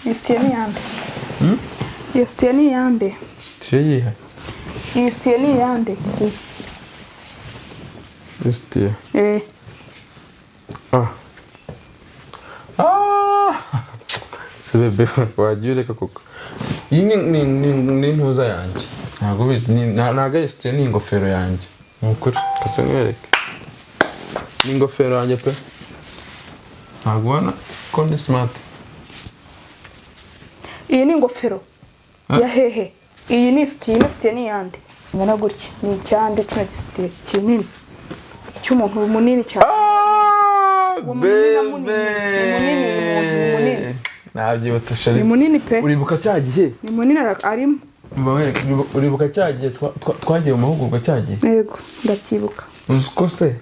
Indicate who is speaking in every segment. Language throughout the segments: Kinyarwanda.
Speaker 1: Isutiye ni yande? Isutiye ni yande?
Speaker 2: Isutiye yihe?
Speaker 1: Isutiye ni yande?
Speaker 2: Isutiye. Sebebe wagiye ureka koko. Iyi ni ntuza yanjye. Ntabwo bizi ntabwo isutiye ni ingofero yanjye. Nukuri kase nkwereke. Ni ingofero yanjye pe. Ntabwo ubona ko ni smart.
Speaker 1: Iyi ni ingofero ya hehe? Iyi ni isutiye ni yande? Ngana gutya ni icyande kino gisutiye kinini cy'umuntu munini cyane.
Speaker 2: Bebe nabyibuta shari.
Speaker 1: Ni munini pe.
Speaker 2: Uribuka cyagihe?
Speaker 1: Ni munini arimo.
Speaker 2: Uribuka cyagihe twagiye mu mahugurwa cyagihe?
Speaker 1: Yego ndabyibuka.
Speaker 2: Uko se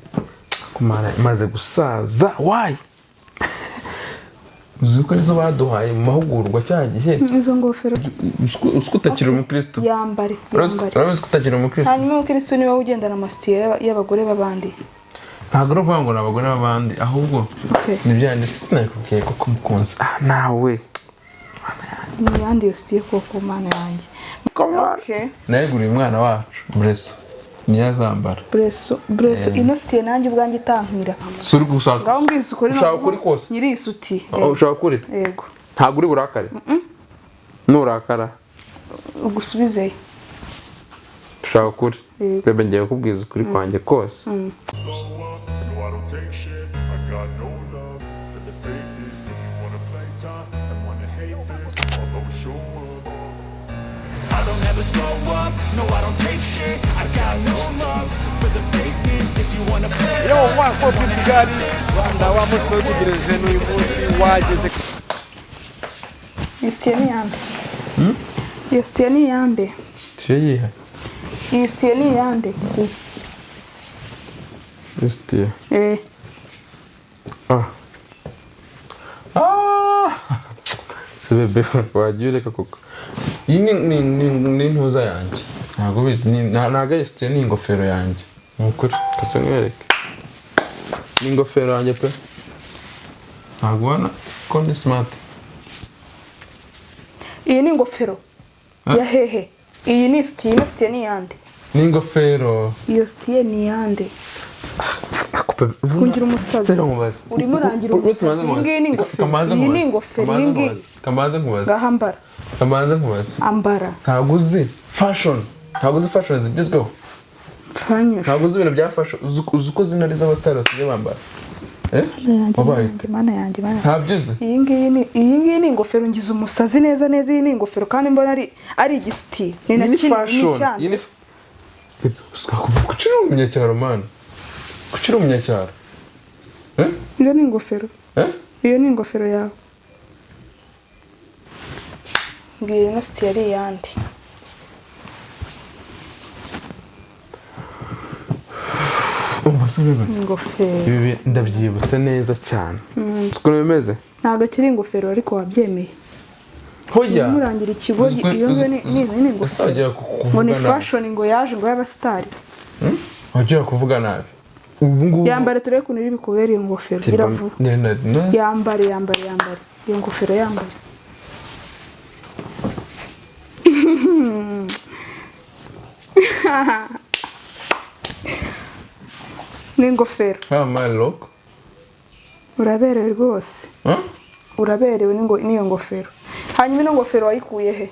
Speaker 2: kumara imaze gusaza why? Uzuko nizo baduhaye mu mahugurwa cyagihe?
Speaker 1: Izo ngofero.
Speaker 2: Usko utakira umukristo?
Speaker 1: Yambare.
Speaker 2: Urabizi ko utakira umukristo?
Speaker 1: Hanyuma umukristo niwe ugendana amasutiye y'abagore babandi.
Speaker 2: Ntabwo ari ukuvuga ngo ni abagore b'abandi ahubwo ni byandi sinakubwiye ko kumukunzi nawe
Speaker 1: ni yandi yose koko mana yanjye.
Speaker 2: Nayiguriye umwana wacu Breso niyo azambara.
Speaker 1: Breso ino sutiye nanjye ubwanjye itankira.
Speaker 2: Suri gushaka.
Speaker 1: Ngaho mbwiza ukuri
Speaker 2: ushaka kuri kose.
Speaker 1: Nyiri isutiye.
Speaker 2: Ushaka kuri?
Speaker 1: Yego.
Speaker 2: Ntabwo uri burakare? Nurakara
Speaker 1: ugusubizeyo.
Speaker 2: Ushaka kuri? Bebe ngiye kubwiza ukuri kwanjye kose.
Speaker 3: I don't ever slow up, no I don't take shit. I got no love for the fakeness. If you wanna play
Speaker 4: yo wako Kigali Rwanda wa mutwe kugereze n'uyu munsi wageze.
Speaker 1: Isutiye ni yande? Isutiye ni yande?
Speaker 2: Isutiye yihe?
Speaker 1: Isutiye ni yande?
Speaker 2: Isutiye. Sebebe wagiye ureka koko. Iyi ni ntuza yanjye. Ntabwo bizi ntabwo isutiye ni ingofero yanjye. Nukuri kase nkwereke. Ni ingofero yanjye pe. Ntabwo ubona ko ni smart.
Speaker 1: Iyi ni ingofero ya hehe? Iyi ni isutiye ni yande?
Speaker 2: Ni ingofero.
Speaker 1: Iyo sutiye ni yande? Kungira umusazi. Urimo urangira umusazi. Iyi ni ingofero. Iyi ni ingofero.
Speaker 2: Kamaze nkubaza.
Speaker 1: Gahambara.
Speaker 2: Kamaze nkubaza.
Speaker 1: Ambara.
Speaker 2: Ntabwo uzi fashion. Ntabwo uzi fashion zigezweho.
Speaker 1: Fanya.
Speaker 2: Ntabwo uzi ibintu bya fashion. Uzi uko zina ari z'aba style basigaye bambara.
Speaker 1: Mana yanjye.
Speaker 2: Ntabyo uzi.
Speaker 1: Iyi ngiyi ni ingofero ngize umusazi neza. Iyi ni ingofero kandi mbona ari igisutiye. Ni na kinini cyane.
Speaker 2: Iyi ni kucira umunyacyaro man. Kucira umunyacyaro.
Speaker 1: Iyo ni ingofero. Iyo ni ingofero yawe. Mbwira ino sutiye ari yandi.
Speaker 2: Umva bebe.
Speaker 1: Ingofero.
Speaker 2: Ibi ndabyibutse neza cyane. Uko bimeze?
Speaker 1: Ntabwo kiri ingofero ariko wabyemeye.
Speaker 2: Hoya.
Speaker 1: Murangira ikigozi iyo ni ingofero. Ngo ni fashion ngo yaje ngo y'abastari.
Speaker 2: Wagiye kuvuga nabi.
Speaker 1: Yambare turebe kunira ibikubereye ingofero iravuga. Yambare. Iyo ngofero yambare. Ni ingofero.
Speaker 2: My look.
Speaker 1: Uraberewe rwose. Uraberewe n'iyo ngofero. Hanyuma ino ngofero wayikuye he?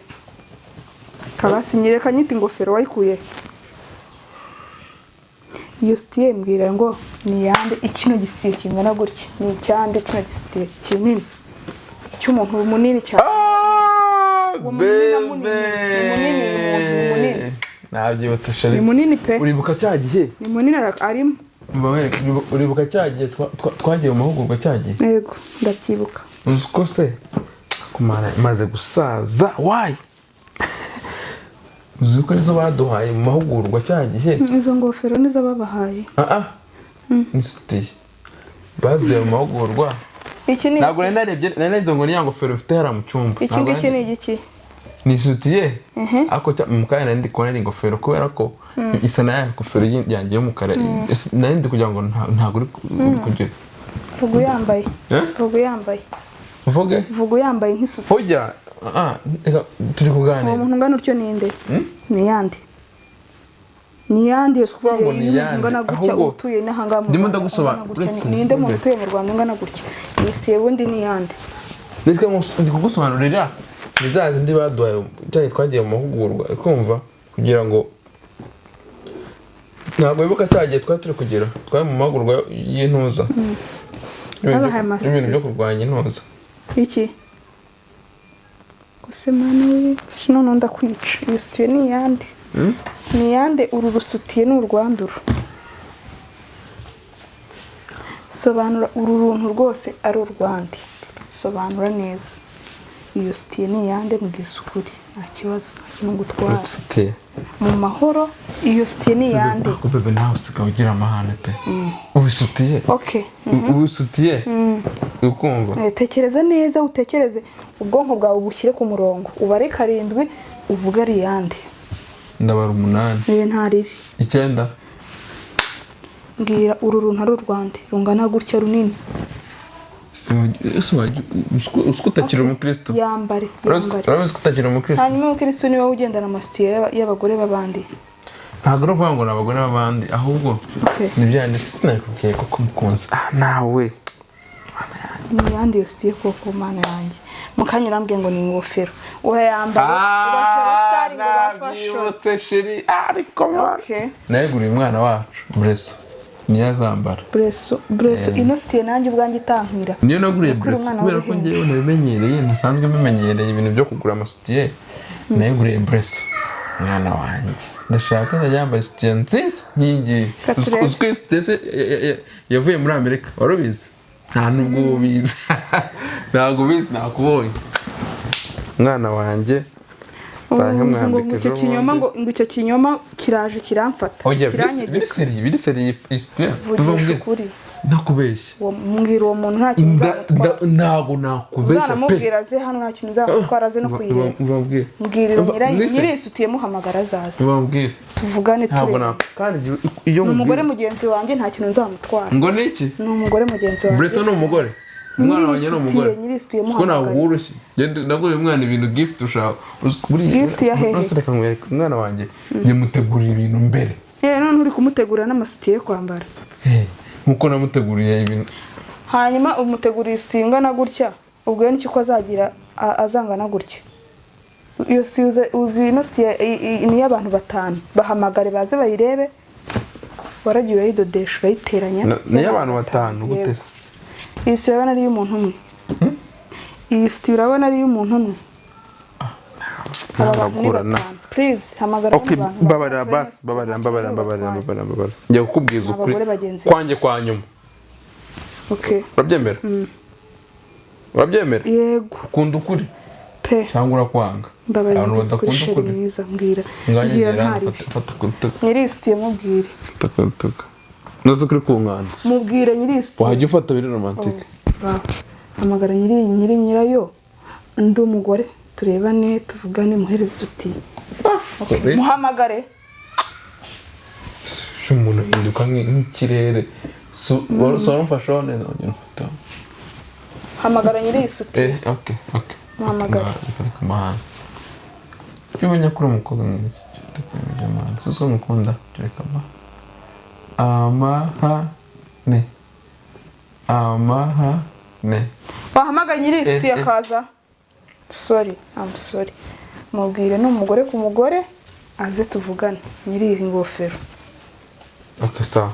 Speaker 1: Kabasi nyereka nyita ingofero wayikuye he? Iyo sutiye mbwira ngo ni yande ikino gisutiye kingana gutya. Ni icyande kino gisutiye kinini cy'umuntu munini cyane.
Speaker 2: Bebe nabyibuta shari.
Speaker 1: Ni munini pe.
Speaker 2: Uribuka cyagihe?
Speaker 1: Ni munini arimo.
Speaker 2: Uribuka cyagihe twagiye mu mahugurwa cyagihe?
Speaker 1: Yego ndabyibuka.
Speaker 2: Uko se kumara imaze gusaza why? Uzuko nizo baduhaye mu mahugurwa cyagihe?
Speaker 1: Izo ngofero nizo babahaye.
Speaker 2: Isutiye. Baziye mu mahugurwa. Ntabwo narebye izo ngo ni ya ngofero mfite hara mu cyumba.
Speaker 1: Iki ngiki ni igiki?
Speaker 2: Ni isutiye. Ako mukanya ndi kubona ari ingofero kubera ko isa na ya ngofero yanjye y'umukara. Nari ndi kugira ngo ntabwo uri kugira.
Speaker 1: Vuga yambaye. Vuga yambaye.
Speaker 2: uvuge
Speaker 1: vuga yambaye nk'isutiye
Speaker 2: hojya turi kuganira
Speaker 1: uwo muntu ungana utyo ninde ni yandi ni yandi
Speaker 2: Ngo ni yandi.
Speaker 1: ungana gutya
Speaker 2: Ahubwo,
Speaker 1: utuye n'ahanga mu
Speaker 2: ndimo
Speaker 1: Rwanda,
Speaker 2: ndagusobanura.
Speaker 1: ungana gutya.
Speaker 2: Uretse
Speaker 1: Ninde mu
Speaker 2: mvuge.
Speaker 1: utuye mu Rwanda ungana gutya iyi sutiye ubundi ni yandi
Speaker 2: ndi kugusobanurira ni za zindi baduhaye cyane twagiye mu mahugurwa kumva kugira ngo ntabwo wibuka cyagiye twari turi kugera twari mu mahugurwa y'intuza
Speaker 1: Babahaye amasutiye.
Speaker 2: ibintu byo kurwanya intuza
Speaker 1: iki gusa mwana we none ndakwica iyi sutiye ni yandi ni yande uru rusutiye ni urwanduru sobanura uru runtu rwose ari urwandi sobanura neza iyo sutiye ni yande mbwisa ukuri nta kibazo nta kintu ngutwara
Speaker 2: Isutiye
Speaker 1: mu mahoro iyo sutiye ni yande
Speaker 2: ko bebe nawe usigaye ugira amahane pe ubisutiye
Speaker 1: okay
Speaker 2: ubisutiye ukumva
Speaker 1: tekereza neza utekereze ubwonko bwawe ubushyire ku murongo ubare 7 uvuga ari yande
Speaker 2: ndabara 8
Speaker 1: niyo ntaribi
Speaker 2: 9
Speaker 1: mbwira uru runtu ari urwande rungana gutya runini
Speaker 2: utakiri umukristo
Speaker 1: yambare
Speaker 2: urabizi ko utakiri umukristo
Speaker 1: hanyuma umukristo niwe ugendana amasutiye y'abagore b'abandi
Speaker 2: ntabwo ari ukuvuga ngo ni abagore b'abandi ahubwo ni byandi sinabikubwiye koko mukunzi nawe
Speaker 1: ni yandi yosiye koko mana yanjye mukanya urambwiye ngo ni ingofero urayambara urashora star ngo bafashe
Speaker 2: yotse shiri ariko nayeguriye umwana wacu Breso niyo azambara
Speaker 1: Breso ino sitiye nanjye ubwanjye itankira
Speaker 2: niyo naguriye Breso kubera ko ngewe nabimenyereye ntasanzwe mbimenyereye ibintu byo kugura amasutiye nayeguriye Breso mwana wanjye ndashaka yambaye sutiye nziza nk'iyi uzwi sutiye yavuye muri Amerika warubizi nta nubwo ubizi ntabwo ubizi nakubonye mwana wanjye
Speaker 1: ngo icyo kinyoma ngo icyo kinyoma kiraje kiramfata
Speaker 2: biri seri isutiye tuvuge nakubeshye
Speaker 1: mbwira uwo muntu nta kintu uzamutwara
Speaker 2: ntabwo nakubeshya pe
Speaker 1: uzanamubwira ze hano nta kintu uzamutwara aze no kuyireba mbwira nyiri isutiye muhamagara azaze tuvugane turebe
Speaker 2: kandi iyo
Speaker 1: ni umugore mugenzi wanjye nta kintu uzamutwara
Speaker 2: ngo ni iki
Speaker 1: ni umugore mugenzi wanjye
Speaker 2: Breso ni umugore umwana wanjye ni umugore
Speaker 1: nyiri isutiye
Speaker 2: ko ntabwo woroshye naguriye umwana ibintu gift ushaka
Speaker 1: gift ya hehe
Speaker 2: reka nkwereke umwana wanjye yamutegurira ibintu mbere
Speaker 1: none uri kumutegurira n'amasutiye yo kwambara
Speaker 2: nkuko namuteguriye ibintu
Speaker 1: hanyuma umuteguriye isutiye ingana gutya ubwo n'iki ko azagira azangana gutya iyo si uzi ino sutiye ni y'abantu 5 bahamagare baze bayirebe waragiye uyidodesha uyiteranya
Speaker 2: ni y'abantu 5 gute se
Speaker 1: iyi sutiye urabona ari y'umuntu umwe iyi sutiye urabona ari y'umuntu umwe please hamagara abantu
Speaker 2: babarira njye kukubwiza ukuri kwanjye kwa nyuma urabyemera urabyemera
Speaker 1: yego
Speaker 2: ukunda ukuri
Speaker 1: pe
Speaker 2: cyangwa urakwanga abantu badakunda ukuri
Speaker 1: mbwira
Speaker 2: fata
Speaker 1: nyiri isutiye mubwire
Speaker 2: nuzi ukuri ku nkanda
Speaker 1: mubwire nyiri isutiye
Speaker 2: wajya ufata biri romantike
Speaker 1: hamagara nyiri nyirayo ndi umugore turebane tuvugane muhereze isutiye muhamagare
Speaker 2: umuntu ahinduka nk'ikirere warumfasha wane
Speaker 1: hamagara nyiri isutiye
Speaker 2: okay
Speaker 1: muhamagare
Speaker 2: reka mahana ubonye kuri umukobwa mwiza suzo mukunda reka amahane
Speaker 1: wahamagara nyiri isutiye akaza I'm sorry mubwire n'umugore ku mugore aze tuvugane nyiri iyi ngofero
Speaker 2: sawa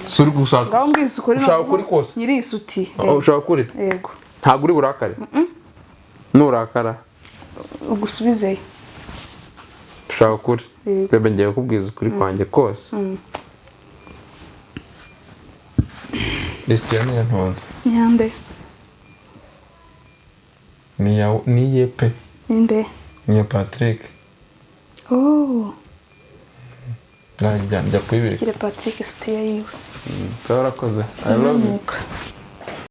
Speaker 2: suri gushaka
Speaker 1: ngaho mbwiza ukuri
Speaker 2: ushaka kuri kose
Speaker 1: nyiri isutiye
Speaker 2: ushaka kuri
Speaker 1: yego
Speaker 2: ntabwo uri burakare nurakara
Speaker 1: ugusubizeyo
Speaker 2: ushaka kuri bebe ngiye kukubwiza ukuri kwanjye kose lisitiya niyo ntonze
Speaker 1: nyande
Speaker 2: ni ye pe
Speaker 1: ninde
Speaker 2: ni Patrick njya kwibirika
Speaker 1: kire Patrick isutiye yiwe
Speaker 2: twarakoze I love you